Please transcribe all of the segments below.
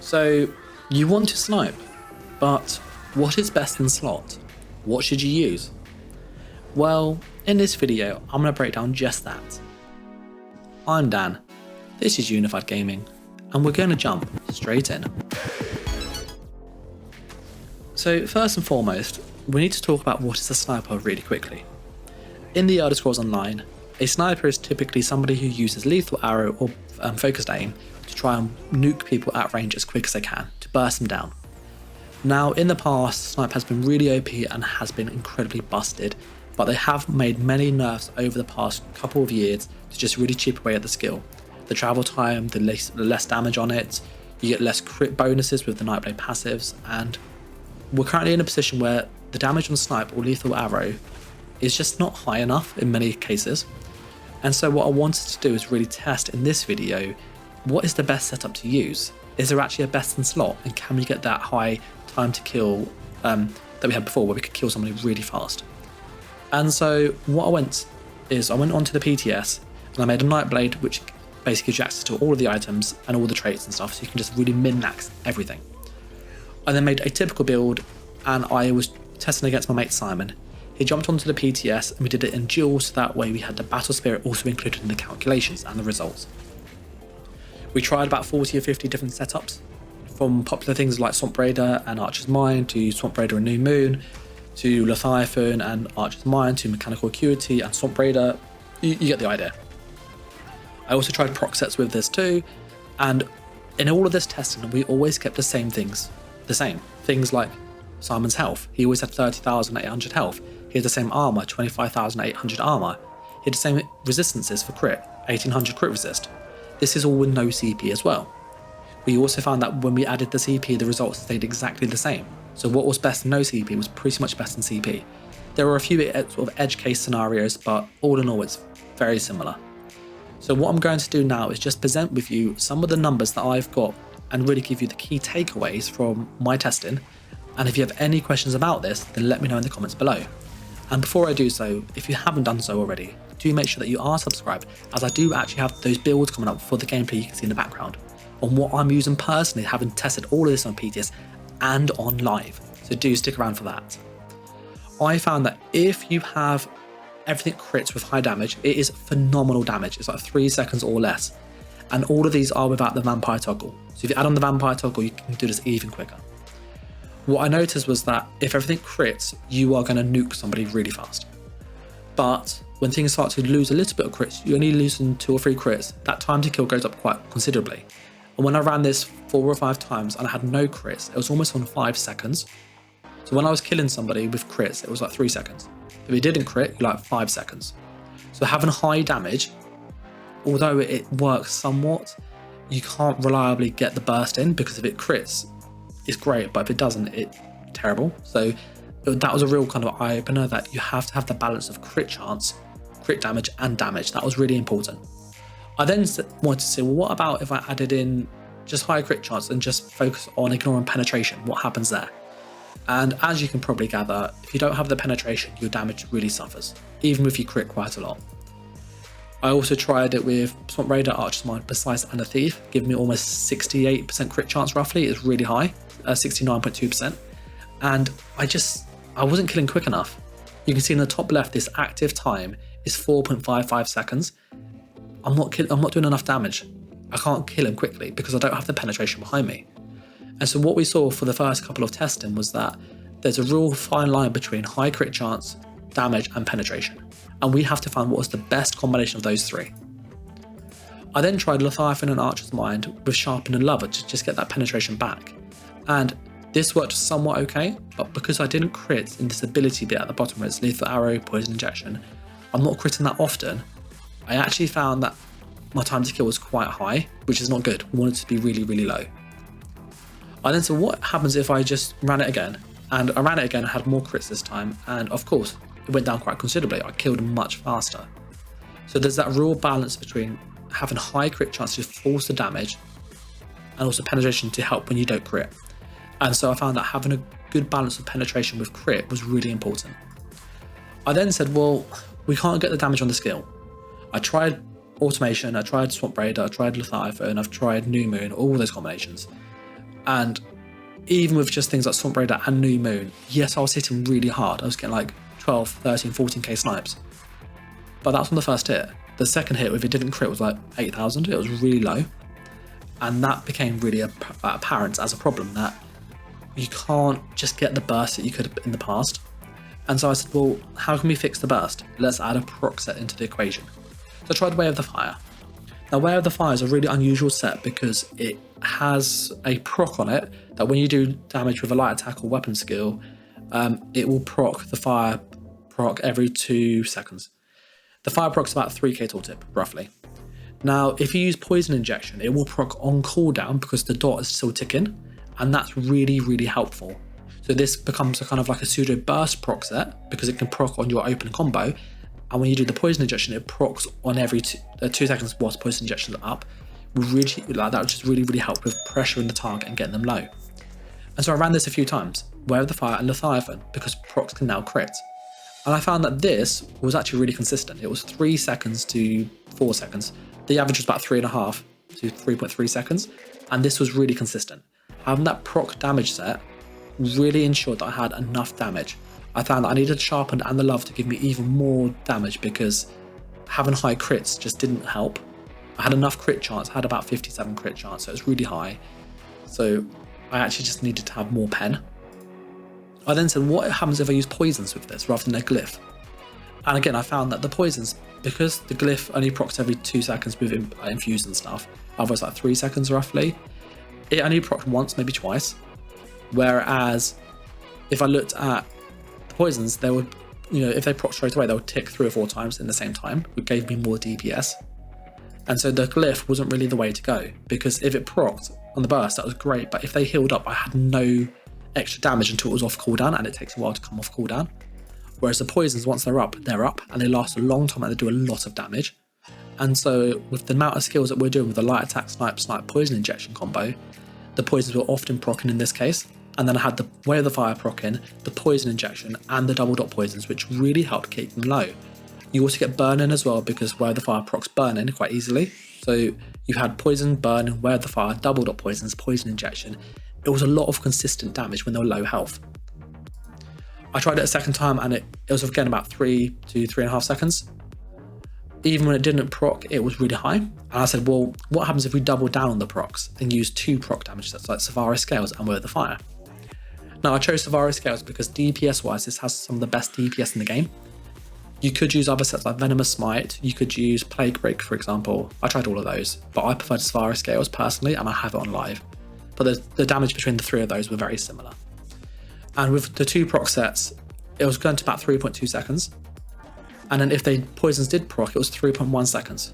So you want to snipe, but what is best in slot? What should you use? Well, in this video, I'm going to break down just that. I'm Dan, this is Unified Gaming, and we're going to jump straight in. So first and foremost, we need to talk about what is a sniper really quickly. In the Elder Scrolls Online, a sniper is typically somebody who uses lethal arrow or focused aim to try and nuke people at range as quick as they can, to burst them down. Now in the past, Snipe has been really OP and has been incredibly busted, but they have made many nerfs over the past couple of years to just really chip away at the skill. The travel time, the less damage on it, you get less crit bonuses with the Nightblade passives, and we're currently in a position where the damage on Snipe or lethal arrow is just not high enough in many cases. And so what I wanted to do is really test in this video, what is the best setup to use? Is there actually a best in slot, and can we get that high time to kill that we had before, where we could kill somebody really fast? And so what I went onto the PTS and I made a Nightblade, which basically gives you access to all of the items and all the traits and stuff, so you can just really min-max everything. I then made a typical build, and I was testing against my mate Simon. He jumped onto the PTS and we did it in duels, so that way we had the battle spirit also included in the calculations and the results. We tried about 40 or 50 different setups, from popular things like Swamp Raider and Archer's Mine, to Swamp Raider and New Moon, to Leviathan and Archer's Mine, to Mechanical Acuity and Swamp Raider. You get the idea. I also tried proc sets with this too, and in all of this testing we always kept the same things the same. Things like Simon's health. He always had 30,800 health. He had the same armor, 25,800 armor. He had the same resistances for crit, 1800 crit resist. This is all with no CP as well. We also found that when we added the CP, the results stayed exactly the same. So what was best in no CP was pretty much best in CP. There were a few sort of edge case scenarios, but all in all it's very similar. So what I'm going to do now is just present with you some of the numbers that I've got and really give you the key takeaways from my testing. And if you have any questions about this, then let me know in the comments below. And before I do so, if you haven't done so already, do make sure that you are subscribed, as I do actually have those builds coming up for the gameplay you can see in the background on what I'm using personally, having tested all of this on PTS and on live. So do stick around for that. I found that if you have everything crits with high damage, it is phenomenal damage. It's like 3 seconds or less. And all of these are without the vampire toggle. So if you add on the vampire toggle, you can do this even quicker. What I noticed was that if everything crits, you are going to nuke somebody really fast. But when things start to lose a little bit of crits, you're only losing 2 or 3 crits, that time to kill goes up quite considerably. And when I ran this 4 or 5 times and I had no crits, it was almost on 5 seconds. So when I was killing somebody with crits, it was like 3 seconds. If it didn't crit, you're like 5 seconds. So having high damage, although it works somewhat, you can't reliably get the burst in, because if it crits, it's great, but if it doesn't, it's terrible. So that was a real kind of eye-opener, that you have to have the balance of crit chance, crit damage and damage. That was really important. I then wanted to say, well, what about if I added in just high crit chance and just focus on ignoring penetration? What happens there? And as you can probably gather, if you don't have the penetration, your damage really suffers, even if you crit quite a lot. I also tried it with Swamp Raider, Archer's Mine, Precise and a Thief, giving me almost 68% crit chance roughly. It's really high, 69.2%. And I wasn't killing quick enough. You can see in the top left, this active time is 4.55 seconds. I'm not doing enough damage. I can't kill him quickly because I don't have the penetration behind me. And so what we saw for the first couple of testing was that there's a real fine line between high crit chance, damage and penetration. And we have to find what was the best combination of those 3. I then tried Leviathan and Archer's Mind with Sharpen and Lover to just get that penetration back. And this worked somewhat okay, but because I didn't crit in this ability bit at the bottom where it's lethal arrow, poison injection, I'm not critting that often. I actually found that my time to kill was quite high, which is not good. We want it to be really, really low. I then said, what happens if I just ran it again? And I ran it again, had more crits this time, and of course, it went down quite considerably. I killed much faster. So there's that real balance between having high crit chance to force the damage and also penetration to help when you don't crit. And so I found that having a good balance of penetration with crit was really important. I then said, well, we can't get the damage on the skill. I tried Automation, I tried Swamp Raider, I tried Leviathan, I've tried New Moon, all those combinations. And even with just things like Swamp Raider and New Moon, yes, I was hitting really hard. I was getting like 12, 13, 14k snipes. But that's on the first hit. The second hit, if it didn't crit, was like 8,000. It was really low. And that became really apparent as a problem, that you can't just get the burst that you could in the past. And so I said, well, how can we fix the burst? Let's add a proc set into the equation. So I tried Way of the Fire. Now, Way of the Fire is a really unusual set because it has a proc on it that when you do damage with a light attack or weapon skill, it will proc the fire proc every 2 seconds. The fire proc's about 3k tooltip, roughly. Now, if you use Poison Injection, it will proc on cooldown because the dot is still ticking, and that's really, really helpful. So this becomes a kind of like a pseudo burst proc set because it can proc on your open combo, and when you do the Poison Injection, it procs on every 2 seconds whilst Poison Injection is up. Really, like, that would just really, really help with pressuring the target and getting them low. And so I ran this a few times, Way of the Fire and Leviathan, because procs can now crit. And I found that this was actually really consistent. It was 3 seconds to 4 seconds. The average was about 3.5 to 3.3 seconds, and this was really consistent. Having that proc damage set really ensured that I had enough damage. I found that I needed Sharpened and the Love to give me even more damage because having high crits just didn't help. I had enough crit chance, I had about 57 crit chance, so it was really high. So I actually just needed to have more pen. I then said, what happens if I use poisons with this rather than a glyph? And again, I found that the poisons, because the glyph only procs every 2 seconds with infuse and stuff, otherwise like 3 seconds roughly, it only procs once, maybe twice. Whereas if I looked at the poisons, they would, if they proc straight away, they would tick 3 or 4 times in the same time, which gave me more DPS. And so the glyph wasn't really the way to go, because if it procced on the burst, that was great, but if they healed up, I had no extra damage until it was off cooldown, and it takes a while to come off cooldown. Whereas the poisons, once they're up, and they last a long time and they do a lot of damage. And so with the amount of skills that we're doing with the light attack, snipe, poison injection combo, the poisons were often proccing in this case. And then I had the Way of the Fire proccing, the poison injection, and the double dot poisons, which really helped keep them low. You also get burn-in as well, because Way of the Fire procs burn-in quite easily. So you had poison, burn, Way of the Fire, double dot poisons, poison injection. It was a lot of consistent damage when they were low health. I tried it a second time and it was again about 3 to 3.5 seconds. Even when it didn't proc, it was really high. And I said, well, what happens if we double down on the procs and use 2 proc damage sets like Savara Scales and Way of the Fire? Now I chose Savara Scales because DPS wise, this has some of the best DPS in the game. You could use other sets like Venomous Smite, you could use Plague Break for example. I tried all of those, but I preferred Savara Scales personally, and I have it on live. But the damage between the 3 of those were very similar. And with the 2 proc sets, it was going to about 3.2 seconds. And then if the poisons did proc, it was 3.1 seconds.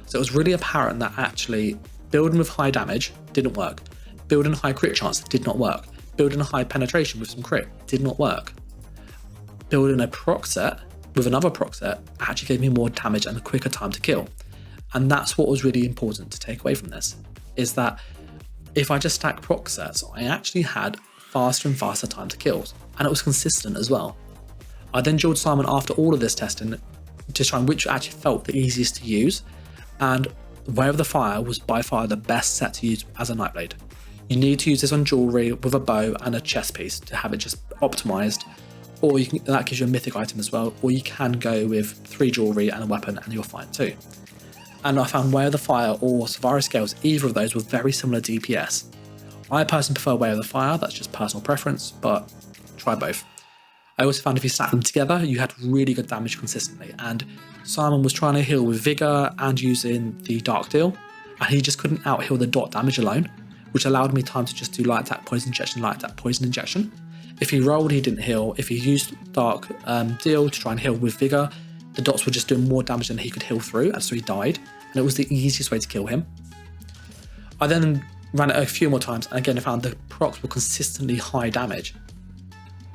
So it was really apparent that actually building with high damage didn't work. Building high crit chance did not work. Building a high penetration with some crit did not work. Building a proc set with another proc set actually gave me more damage and a quicker time to kill. And that's what was really important to take away from this, is that if I just stacked proc sets, I actually had faster and faster time to kill, and it was consistent as well. I then drilled Simon after all of this testing to try which actually felt the easiest to use, and Way of the Fire was by far the best set to use as a Nightblade. You need to use this on jewelry with a bow and a chest piece to have it just optimized, or that gives you a mythic item as well, or you can go with 3 jewelry and a weapon and you're fine too. And I found Way of the Fire or Savara Scales, either of those were very similar DPS. I personally prefer Way of the Fire, that's just personal preference, but try both. I also found if you stack them together, you had really good damage consistently, and Simon was trying to heal with Vigor and using the Dark Deal, and he just couldn't out-heal the dot damage alone, which allowed me time to just do light attack, poison injection, light attack, poison injection. If he rolled, he didn't heal. If he used Dark Deal to try and heal with Vigor, the dots were just doing more damage than he could heal through, and so he died, and it was the easiest way to kill him. I then ran it a few more times, and again I found the procs were consistently high damage.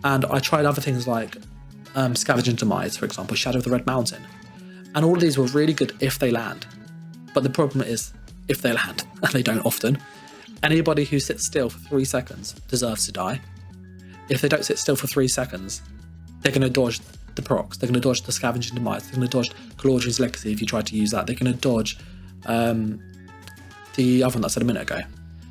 And I tried other things like Scavenge and Demise, for example, Shadow of the Red Mountain. And all of these were really good if they land. But the problem is, if they land, and they don't often, anybody who sits still for 3 seconds deserves to die. If they don't sit still for 3 seconds, they're going to dodge the procs, they're going to dodge the Scavenge and Demise, they're going to dodge Calordri's Legacy if you try to use that, they're going to dodge the other one that I said a minute ago.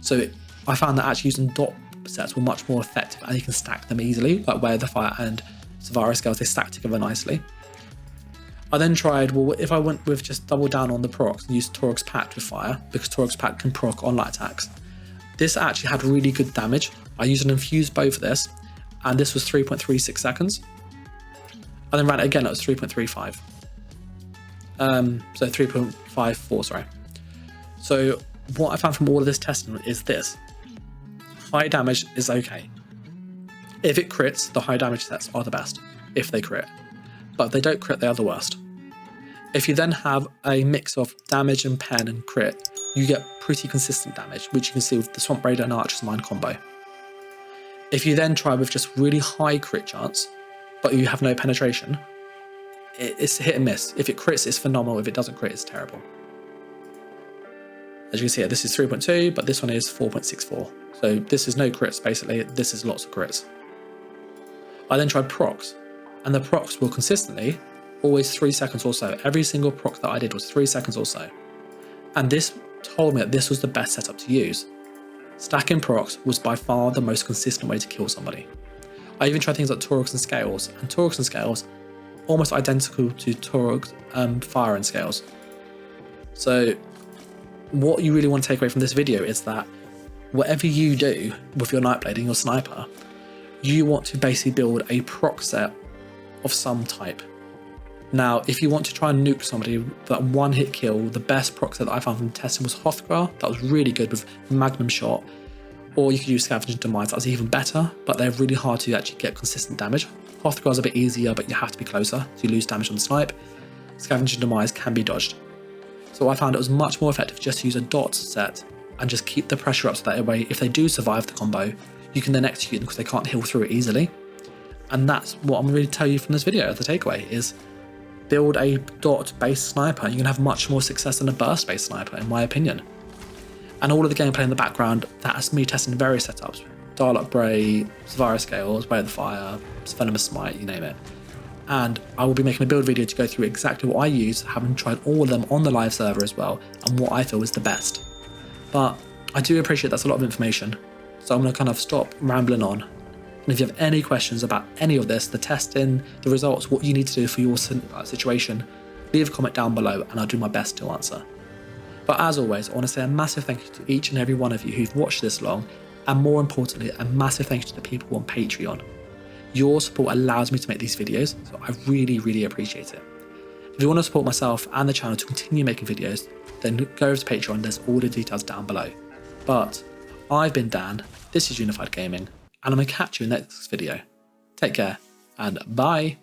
So I found that actually using dot sets were much more effective, and you can stack them easily, like Way of the Fire and Savara scales, they stack together nicely. I then tried, well, if I went with just double down on the procs and used Torag's Pact with fire, because Torag's Pact can proc on light attacks, this actually had really good damage. I used an infused bow for this, and this was 3.36 seconds. I then ran it again, it was 3.35. So 3.54, sorry. So what I found from all of this testing is this. High damage is okay. If it crits, the high damage sets are the best, if they crit. But if they don't crit, they are the worst. If you then have a mix of damage and pen and crit, you get pretty consistent damage, which you can see with the Swamp Raider and Archer's Mind combo. If you then try with just really high crit chance, but you have no penetration, it's hit and miss. If it crits, it's phenomenal. If it doesn't crit, it's terrible. As you can see here, this is 3.2, but this one is 4.64. So this is no crits, basically. This is lots of crits. I then tried procs, and the procs were consistently always 3 seconds or so. Every single proc that I did was 3 seconds or so. And this told me that this was the best setup to use. Stacking procs was by far the most consistent way to kill somebody. I even tried things like Torag's and Scales, and Torag's and Scales almost identical to Torag's Fire and Scales. So what you really want to take away from this video is that whatever you do with your Nightblade and your Sniper, you want to basically build a proc set of some type. Now, if you want to try and nuke somebody, that one hit kill, the best proc set that I found from testing was Hrothgar. That was really good with Magnum Shot. Or you could use Scavenging Demise, that was even better, but they're really hard to actually get consistent damage. Hrothgar's a bit easier, but you have to be closer, so you lose damage on the snipe. Scavenging Demise can be dodged. So I found it was much more effective just to use a dot set and just keep the pressure up so that way, if they do survive the combo, you can then execute them because they can't heal through it easily. And that's what I'm really telling you from this video. The takeaway is build a dot-based sniper. You can have much more success than a burst-based sniper, in my opinion. And all of the gameplay in the background, that's me testing various setups. Dial-Up Bray, Savara Scales, Way of the Fire, Venomous Smite, you name it. And I will be making a build video to go through exactly what I use, having tried all of them on the live server as well, and what I feel is the best. But I do appreciate that's a lot of information, so I'm going to kind of stop rambling on. And if you have any questions about any of this, the testing, the results, what you need to do for your situation, leave a comment down below and I'll do my best to answer. But as always, I want to say a massive thank you to each and every one of you who've watched this long, and more importantly, a massive thank you to the people on Patreon. Your support allows me to make these videos, so I really, really appreciate it. If you want to support myself and the channel to continue making videos, then go over to Patreon, there's all the details down below. But I've been Dan, this is Unified Gaming, and I'm going to catch you in the next video. Take care, and bye!